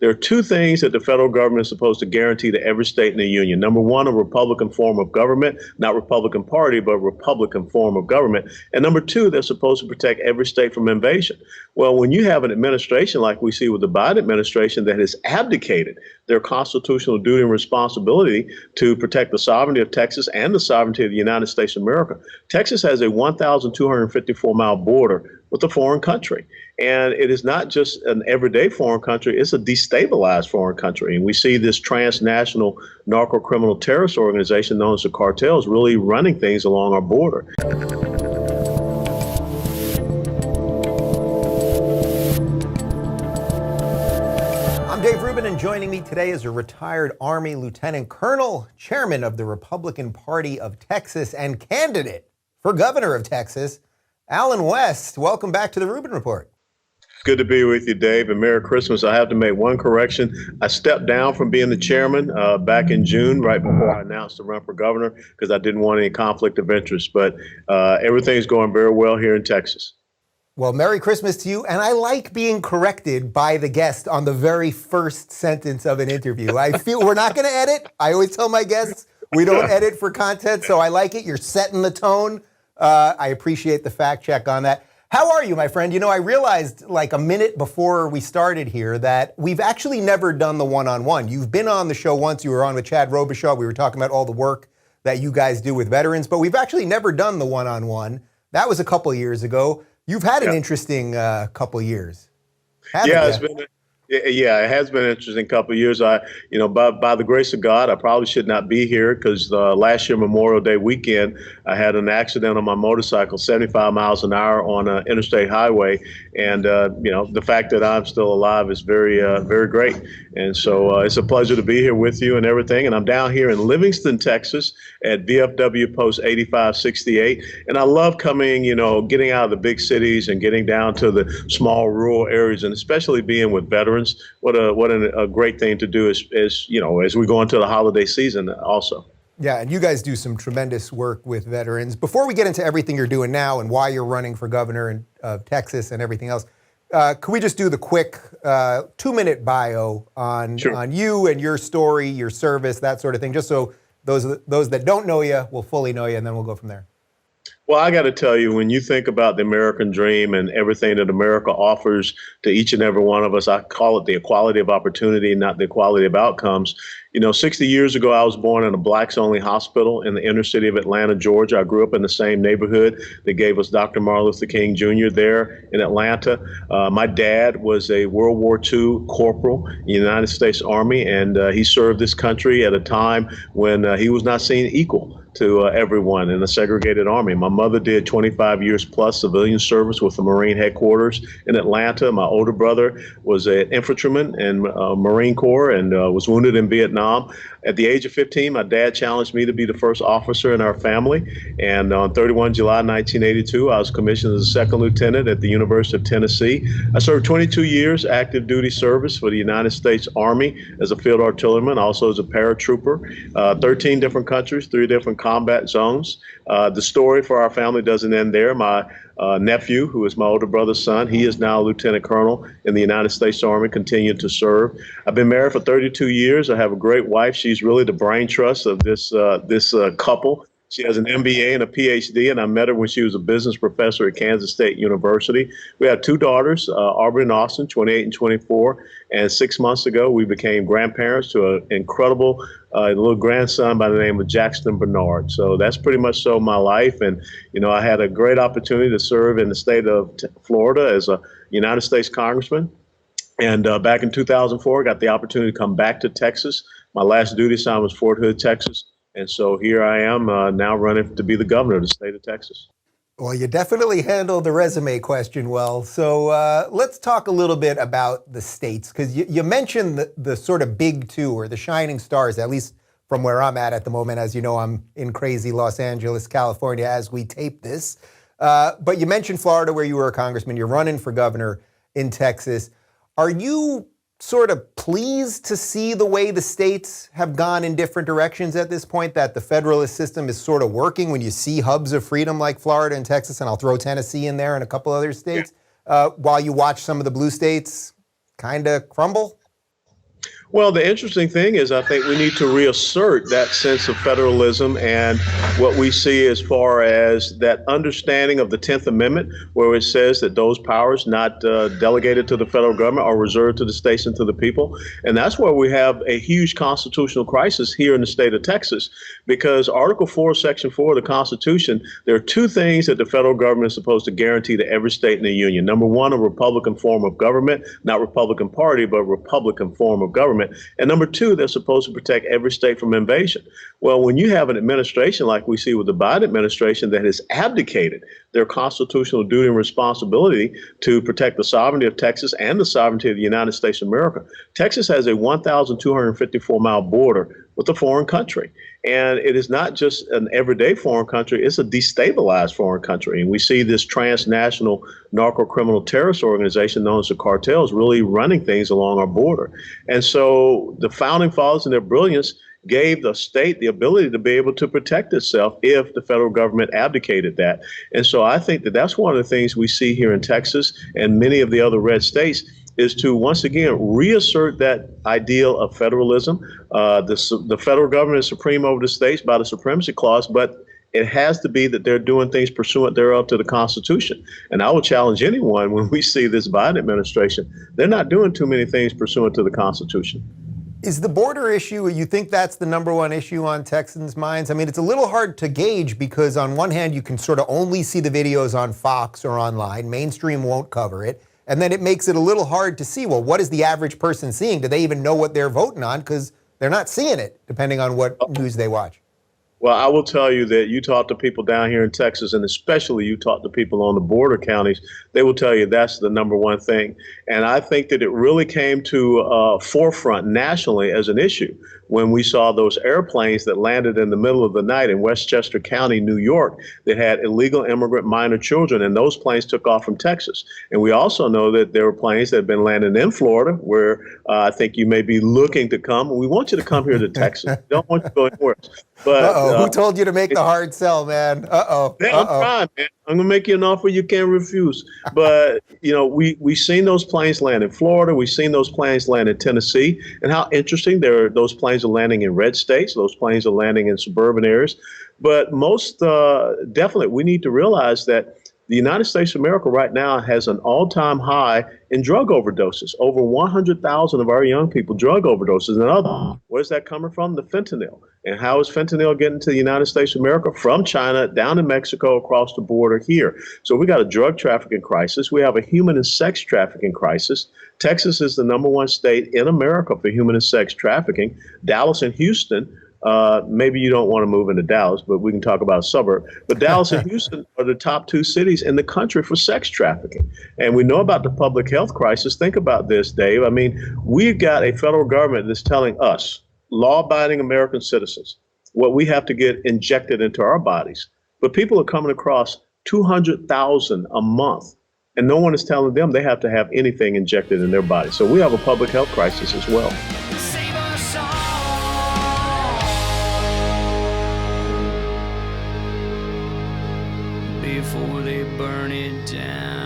There are two things that the federal government is supposed to guarantee to every state in the union. Number one, a Republican form of government, not Republican Party, but Republican form of government. And number two, they're supposed to protect every state from invasion. Well, when you have an administration like we see with the Biden administration that has abdicated their constitutional duty and responsibility to protect the sovereignty of Texas and the sovereignty of the United States of America, Texas has a 1,254-mile border with a foreign country. And it is not just an everyday foreign country, it's a destabilized foreign country. And we see this transnational narco-criminal terrorist organization known as the cartels really running things along our border. I'm Dave Rubin, and joining me today is a retired Army Lieutenant Colonel, chairman of the Republican Party of Texas, and candidate for governor of Texas, Allen West. Welcome back to the Rubin Report. Good to be with you, Dave, and Merry Christmas. I have to make one correction. I stepped down from being the chairman back in June, right before I announced the run for governor, because I didn't want any conflict of interest. But everything's going very well here in Texas. Well, Merry Christmas to you. And I like being corrected by the guest on the very first sentence of an interview. I feel we're not going to edit. I always tell my guests we don't edit for content, so I like it. You're setting the tone. I appreciate the fact check on that. How are you, my friend? You know, I realized like a minute before we started here that we've actually never done the one-on-one. You've been on the show once. You were on with Chad Robichaud. We were talking about all the work that you guys do with veterans, but we've actually never done the one-on-one. That was a couple of years ago. You've had an interesting couple of years. It has been an interesting couple of years. By the grace of God, I probably should not be here because last year, Memorial Day weekend, I had an accident on my motorcycle, 75 miles an hour on an interstate highway. And, the fact that I'm still alive is very, very great. And so it's a pleasure to be here with you and everything. And I'm down here in Livingston, Texas at VFW Post 8568. And I love coming, getting out of the big cities and getting down to the small rural areas, and especially being with veterans. What a great thing to do as we go into the holiday season also. Yeah, and you guys do some tremendous work with veterans. Before we get into everything you're doing now and why you're running for governor of Texas and everything else, could we just do the quick 2-minute bio on you and your story, your service, that sort of thing, just so those that don't know you will fully know you, and then we'll go from there. Well, I got to tell you, when you think about the American dream and everything that America offers to each and every one of us, I call it the equality of opportunity, not the equality of outcomes. 60 years ago, I was born in a blacks-only hospital in the inner city of Atlanta, Georgia. I grew up in the same neighborhood that gave us Dr. Martin Luther King Jr. there in Atlanta. My dad was a World War II corporal in the United States Army, and he served this country at a time when he was not seen equal to everyone in the segregated army. My mother did 25 years plus civilian service with the Marine headquarters in Atlanta. My older brother was an infantryman in Marine Corps and was wounded in Vietnam. At the age of 15, my dad challenged me to be the first officer in our family. And on 31 July 1982, I was commissioned as a second lieutenant at the University of Tennessee. I served 22 years active duty service for the United States Army as a field artilleryman, also as a paratrooper, 13 different countries, 3 different combat zones. The story for our family doesn't end there. My nephew, who is my older brother's son, he is now a lieutenant colonel in the United States Army, continuing to serve. I've been married for 32 years. I have a great wife. She's really the brain trust of this couple. She has an MBA and a PhD, and I met her when she was a business professor at Kansas State University. We have 2 daughters, Aubrey and Austin, 28 and 24. And 6 months ago, we became grandparents to an incredible little grandson by the name of Jackson Bernard. So that's pretty much so my life. And, I had a great opportunity to serve in the state of Florida as a United States congressman. And back in 2004, I got the opportunity to come back to Texas. My last duty assignment was Fort Hood, Texas. And so here I am now running to be the governor of the state of Texas. Well, you definitely handled the resume question well. So let's talk a little bit about the states, because you mentioned the sort of big 2 or the shining stars, at least from where I'm at the moment. As you know, I'm in crazy Los Angeles, California, as we tape this. But you mentioned Florida, where you were a congressman. You're running for governor in Texas. Are you sort of pleased to see the way the states have gone in different directions at this point, that the federalist system is sort of working when you see hubs of freedom like Florida and Texas, and I'll throw Tennessee in there and a couple other states, while you watch some of the blue states kind of crumble? Well, the interesting thing is, I think we need to reassert that sense of federalism and what we see as far as that understanding of the 10th Amendment, where it says that those powers not delegated to the federal government are reserved to the states and to the people. And that's where we have a huge constitutional crisis here in the state of Texas, because Article 4, Section 4 of the Constitution, there are two things that the federal government is supposed to guarantee to every state in the union. Number one, a Republican form of government, not Republican Party, but Republican form of government. And number two, they're supposed to protect every state from invasion. Well, when you have an administration like we see with the Biden administration that has abdicated their constitutional duty and responsibility to protect the sovereignty of Texas and the sovereignty of the United States of America, Texas has a 1,254-mile border with a foreign country. And it is not just an everyday foreign country, it's a destabilized foreign country. And we see this transnational narco-criminal terrorist organization known as the cartels really running things along our border. And so the founding fathers in their brilliance gave the state the ability to be able to protect itself if the federal government abdicated that. And so I think that that's one of the things we see here in Texas and many of the other red states is to once again reassert that ideal of federalism. The federal government is supreme over the states by the Supremacy Clause, but it has to be that they're doing things pursuant thereof to the Constitution. And I would challenge anyone when we see this Biden administration, they're not doing too many things pursuant to the Constitution. Is the border issue, you think that's the number one issue on Texans' minds? I mean, it's a little hard to gauge because on one hand, you can sort of only see the videos on Fox or online. Mainstream won't cover it. And then it makes it a little hard to see, well, what is the average person seeing? Do they even know what they're voting on? Because they're not seeing it, depending on what news they watch. Well, I will tell you that you talk to people down here in Texas, and especially you talk to people on the border counties, they will tell you that's the number one thing. And I think that it really came to forefront nationally as an issue when we saw those airplanes that landed in the middle of the night in Westchester County, New York, that had illegal immigrant minor children, and those planes took off from Texas. And we also know that there were planes that had been landing in Florida, where I think you may be looking to come. We want you to come here to Texas. We don't want you to go anywhere else. But who told you to make the hard sell, man? I'm trying, man. I'm gonna make you an offer you can't refuse. But you know, we've seen those planes land in Florida. We've seen those planes land in Tennessee, and how interesting those planes are landing in red states. Those planes are landing in suburban areas. But most definitely, we need to realize that the United States of America right now has an all-time high in drug overdoses. Over 100,000 of our young people drug overdoses. And where's that coming from? The fentanyl. And how is fentanyl getting to the United States of America? From China, down to Mexico, across the border here. So we got a drug trafficking crisis. We have a human and sex trafficking crisis. Texas is the number one state in America for human and sex trafficking. Dallas and Houston. Maybe you don't want to move into Dallas, but we can talk about a suburb. But Dallas and Houston are the top two cities in the country for sex trafficking. And we know about the public health crisis. Think about this, Dave. I mean, we've got a federal government that's telling us, law-abiding American citizens, what we have to get injected into our bodies. But people are coming across 200,000 a month, and no one is telling them they have to have anything injected in their body. So we have a public health crisis as well. Before they burn it down.